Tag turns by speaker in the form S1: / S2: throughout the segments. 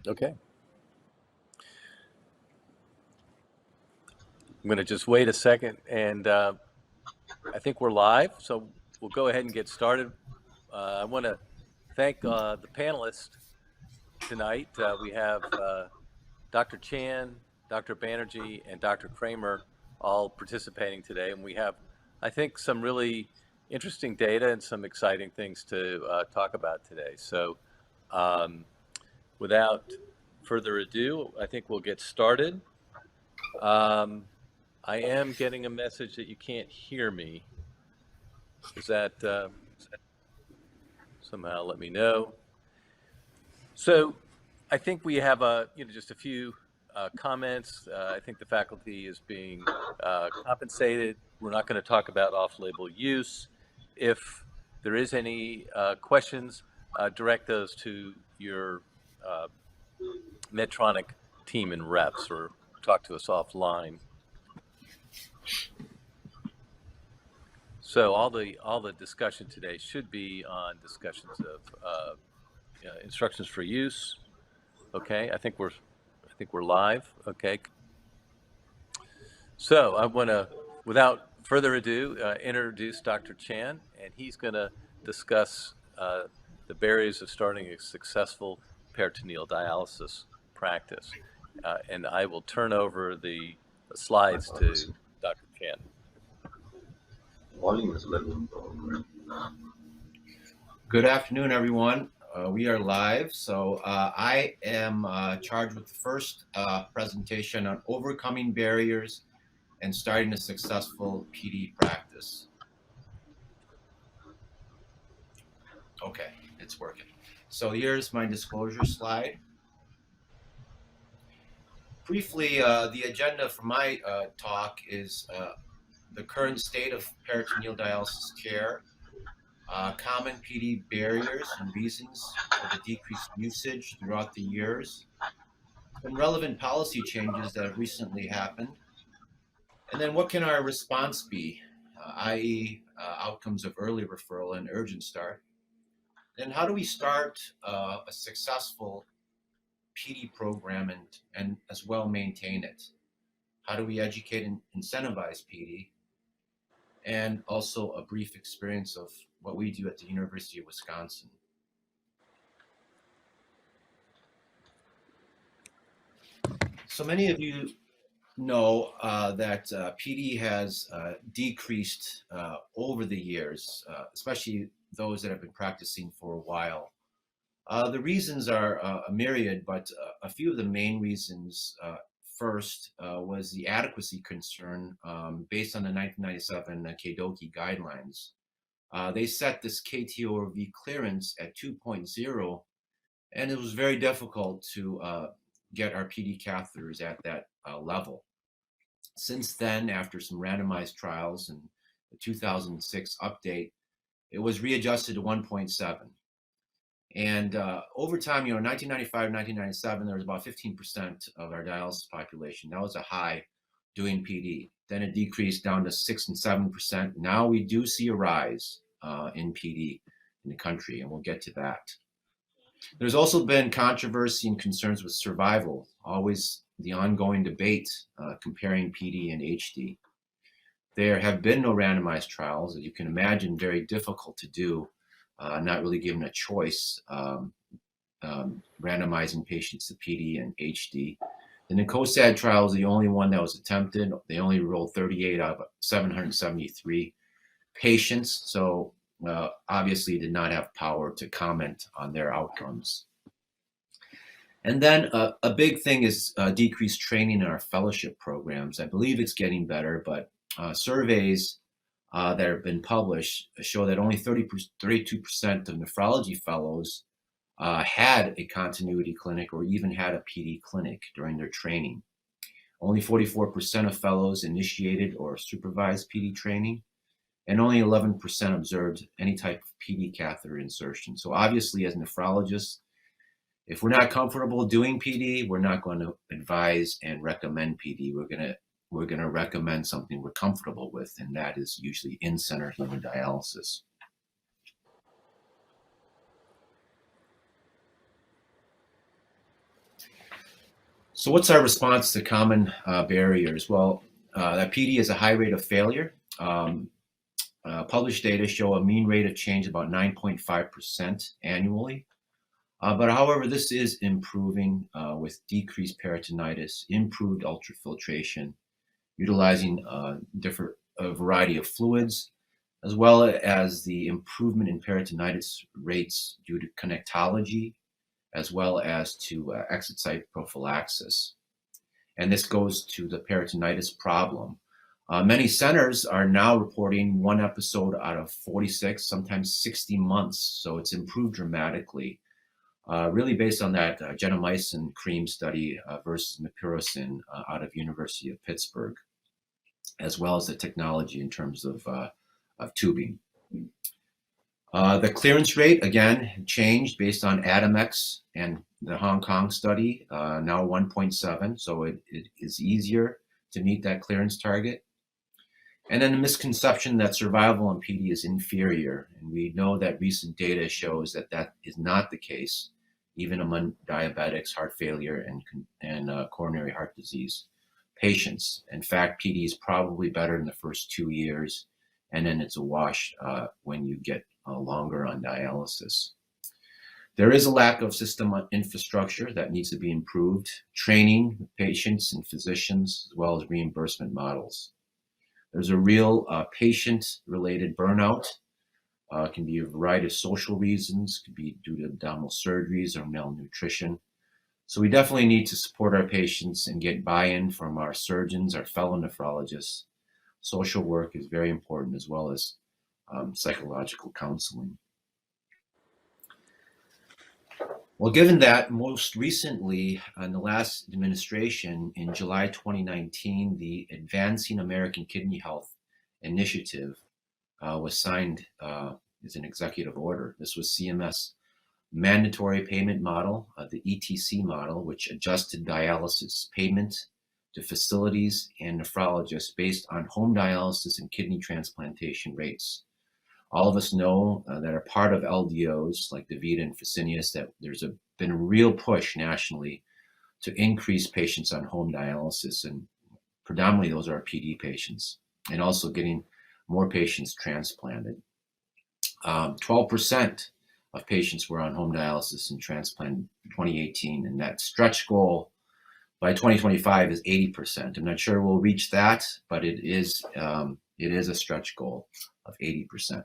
S1: Okay. I'm going to just wait a second, and I think we're live, so we'll go ahead and get started. I want to thank the panelists tonight. We have Dr. Chan, Dr. Banerjee, and Dr. Kramer all participating today, and we have, I think, some really interesting data and some exciting things to talk about today. So without further ado, I think we'll get started. I am getting a message that you can't hear me. Is that somehow let me know? So I think we have just a few comments. I think the faculty is being compensated. We're not going to talk about off-label use. If there is any questions, direct those to your Medtronic team and reps, or talk to us offline. So all the discussion today should be on discussions of instructions for use. Okay, I think we're live. Okay. So I want to, without further ado, introduce Dr. Chan, and he's going to discuss the barriers of starting a successful peritoneal dialysis practice. And I will turn over the slides to Dr. Chan.
S2: Good afternoon, everyone. We are live. So I am charged with the first presentation on overcoming barriers and starting a successful PD practice. Okay, it's working. So here's my disclosure slide. Briefly, the agenda for my talk is the current state of peritoneal dialysis care, common PD barriers and reasons for the decreased usage throughout the years, some relevant policy changes that have recently happened, and then what can our response be, i.e. Outcomes of early referral and urgent start, and how do we start a successful PD program and as well maintain it? How do we educate and incentivize PD? And also a brief experience of what we do at the University of Wisconsin. So many of you know that PD has decreased over the years, especially those that have been practicing for a while. The reasons are a myriad, but a few of the main reasons first was the adequacy concern based on the 1997 KDOQI guidelines. They set this KT/V clearance at 2.0, and it was very difficult to get our PD catheters at that level. Since then, after some randomized trials and the 2006 update, it was readjusted to 1.7. And over time, 1995, 1997, there was about 15% of our dialysis population. That was a high doing PD. Then it decreased down to 6 and 7%. Now we do see a rise in PD in the country, and we'll get to that. There's also been controversy and concerns with survival, always the ongoing debate comparing PD and HD. There have been no randomized trials, as you can imagine, very difficult to do, not really given a choice, randomizing patients to PD and HD. The NICOSAD trial is the only one that was attempted. They only enrolled 38 out of 773 patients, so obviously did not have power to comment on their outcomes. And then a big thing is decreased training in our fellowship programs. I believe it's getting better, but surveys that have been published show that only 32% of nephrology fellows had a continuity clinic or even had a PD clinic during their training. Only 44% of fellows initiated or supervised PD training, and only 11% observed any type of PD catheter insertion. So obviously, as nephrologists, if we're not comfortable doing PD, we're not going to advise and recommend PD. We're going to recommend something we're comfortable with, and that is usually in-center hemodialysis. So what's our response to common barriers? Well, that PD has a high rate of failure. Published data show a mean rate of change about 9.5% annually. But however, this is improving with decreased peritonitis, improved ultrafiltration, utilizing a variety of fluids, as well as the improvement in peritonitis rates due to connectology, as well as to exit site prophylaxis. And this goes to the peritonitis problem. Many centers are now reporting 1 episode out of 46, sometimes 60 months. So it's improved dramatically, really based on that gentamicin cream study versus mupirocin out of University of Pittsburgh, as well as the technology in terms of tubing. The clearance rate, again, changed based on ADAMX and the Hong Kong study, now 1.7, so it is easier to meet that clearance target. And then the misconception that survival on PD is inferior, and we know that recent data shows that that is not the case, even among diabetics, heart failure, and coronary heart disease patients. In fact, PD is probably better in the first 2 years, and then it's a wash when you get longer on dialysis. There is a lack of system infrastructure that needs to be improved, training patients and physicians, as well as reimbursement models. There's a real patient-related burnout. Can be a variety of social reasons, could be due to abdominal surgeries or malnutrition. So we definitely need to support our patients and get buy-in from our surgeons, our fellow nephrologists. Social work is very important, as well as psychological counseling. Well, given that, most recently, in the last administration, in July 2019, the Advancing American Kidney Health Initiative was signed as an executive order. This was CMS mandatory payment model, the ETC model, which adjusted dialysis payment to facilities and nephrologists based on home dialysis and kidney transplantation rates. All of us know that are part of LDOs like DaVita and Fresenius that there's been a real push nationally to increase patients on home dialysis, and predominantly those are PD patients, and also getting more patients transplanted. 12% of patients were on home dialysis and transplant in 2018, and that stretch goal by 2025 is 80%. I'm not sure we'll reach that, but it is a stretch goal of 80%.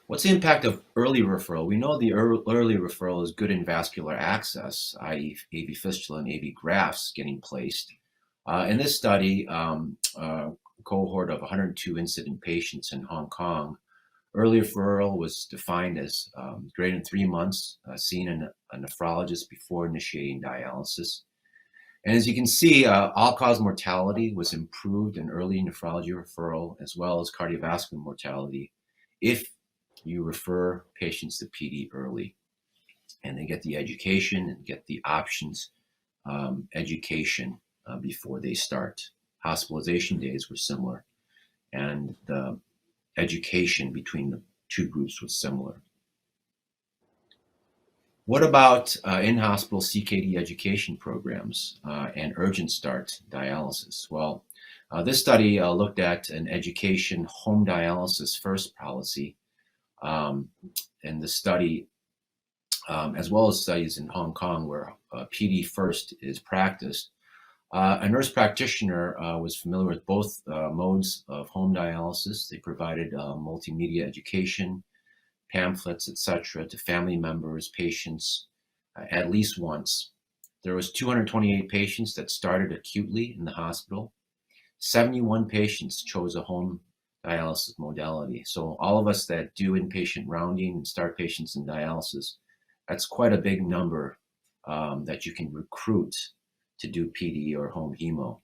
S2: What's the impact of early referral? We know the early referral is good in vascular access, i.e. AV fistula and AV grafts getting placed. In this study, a cohort of 102 incident patients in Hong Kong, early referral was defined as greater than 3 months, seen in a nephrologist before initiating dialysis. And as you can see, all-cause mortality was improved in early nephrology referral, as well as cardiovascular mortality, if you refer patients to PD early. And they get the education and get the options education before they start. Hospitalization days were similar, and the education between the two groups was similar. What about in-hospital CKD education programs and urgent start dialysis? Well, this study looked at an education home dialysis first policy, and the study, as well as studies in Hong Kong where PD first is practiced. A nurse practitioner was familiar with both modes of home dialysis. They provided multimedia education, pamphlets, etc., to family members, patients, at least once. There was 228 patients that started acutely in the hospital. 71 patients chose a home dialysis modality. So all of us that do inpatient rounding and start patients in dialysis, that's quite a big number that you can recruit to do PD or home hemo.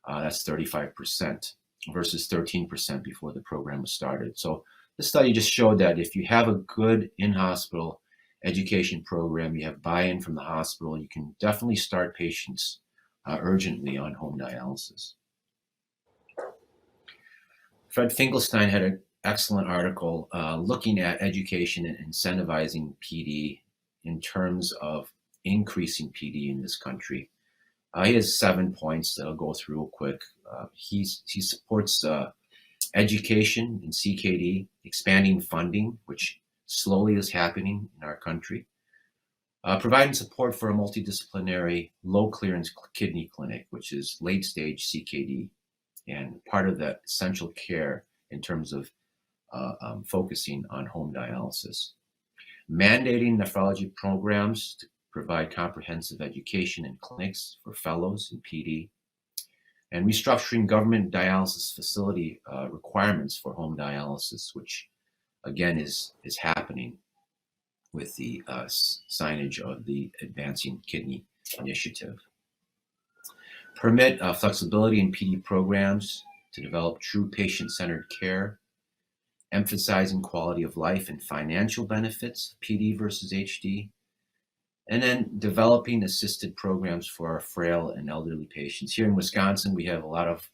S2: That's 35% versus 13% before the program was started. So this study just showed that if you have a good in-hospital education program, you have buy-in from the hospital, you can definitely start patients urgently on home dialysis. Fred Finkelstein had an excellent article looking at education and incentivizing PD in terms of increasing PD in this country. He has 7 points that I'll go through real quick. He supports education in CKD, expanding funding, which slowly is happening in our country, providing support for a multidisciplinary low clearance kidney clinic, which is late stage CKD and part of the essential care in terms of focusing on home dialysis. Mandating nephrology programs to provide comprehensive education in clinics for fellows in PD, and restructuring government dialysis facility requirements for home dialysis, which again is happening with the signage of the Advancing Kidney Initiative. Permit flexibility in PD programs to develop true patient-centered care, emphasizing quality of life and financial benefits, PD versus HD, and then developing assisted programs for our frail and elderly patients. Here in Wisconsin, we have a lot of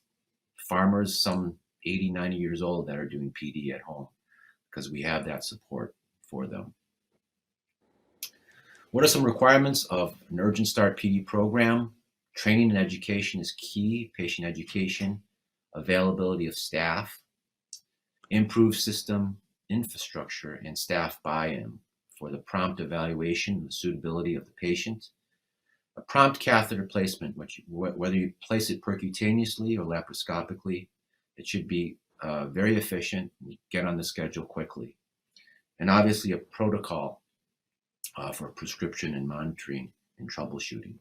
S2: farmers, some 80, 90 years old, that are doing PD at home because we have that support for them. What are some requirements of an urgent start PD program? Training and education is key, patient education, availability of staff, improved system infrastructure and staff buy-in for the prompt evaluation of the suitability of the patient. A prompt catheter placement, which whether you place it percutaneously or laparoscopically, it should be very efficient, get on the schedule quickly. And obviously a protocol for prescription and monitoring and troubleshooting.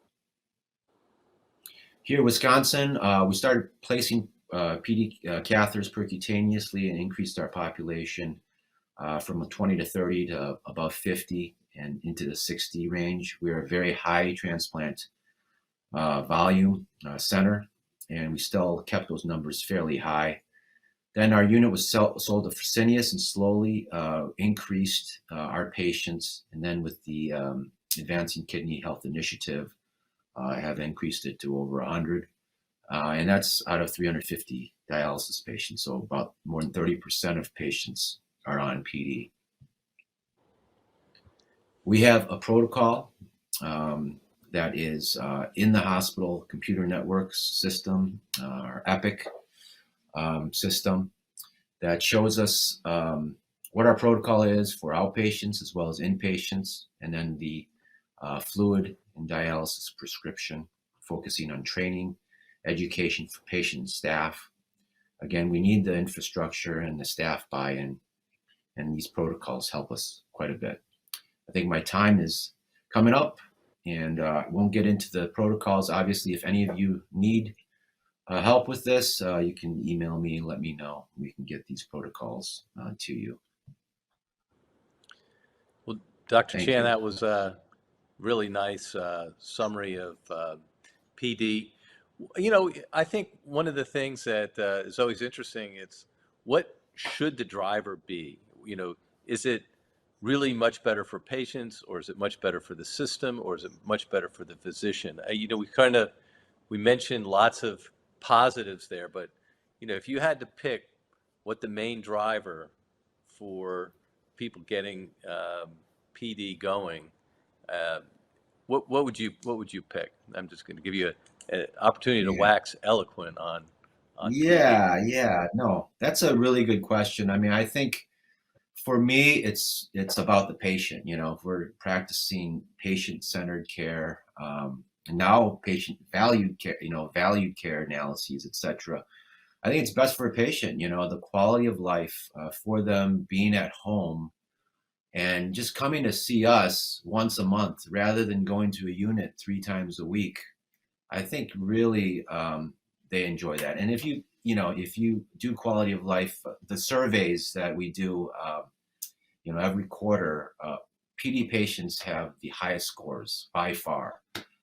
S2: Here in Wisconsin, we started placing PD catheters percutaneously and increased our population from 20 to 30 to above 50 and into the 60 range. We are a very high transplant volume center, and we still kept those numbers fairly high. Then our unit was sold to Fresenius and slowly increased our patients. And then with the Advancing Kidney Health Initiative, I have increased it to over 100. And that's out of 350 dialysis patients. So about more than 30% of patients are on PD. We have a protocol that is in the hospital computer networks system, our Epic system, that shows us what our protocol is for outpatients as well as inpatients, and then the fluid and dialysis prescription, focusing on training, education for patient and staff. Again, we need the infrastructure and the staff buy-in, and these protocols help us quite a bit. I think my time is coming up, and I won't get into the protocols. Obviously, if any of you need help with this, you can email me and let me know. We can get these protocols to you.
S1: Well, Dr.
S2: Thank
S1: Chan,
S2: you.
S1: that was a really nice summary of PD. You know, I think one of the things that is always interesting, it's what should the driver be? You know, is it really much better for patients, or is it much better for the system, or is it much better for the physician? You know, we mentioned lots of positives there, but you know, if you had to pick what the main driver for people getting PD going, what would you pick? I'm just going to give you an opportunity to wax eloquent on PD.
S2: Yeah, no, that's a really good question. I mean, I think for me, it's about the patient. You know, if we're practicing patient-centered care, and now patient valued care, you know, valued care analyses, etc. I think it's best for a patient. You know, the quality of life for them being at home and just coming to see us once a month rather than going to a unit 3 times a week. I think really they enjoy that. And if you do quality of life, the surveys that we do, you know, every quarter, PD patients have the highest scores by far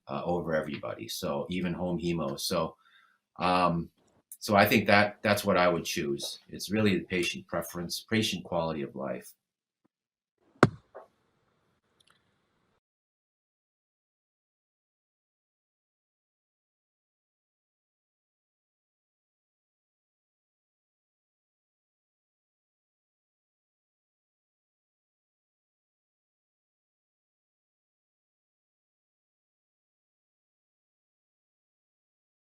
S2: over everybody. So even home hemo. So I think that's what I would choose. It's really the patient preference, patient quality of life.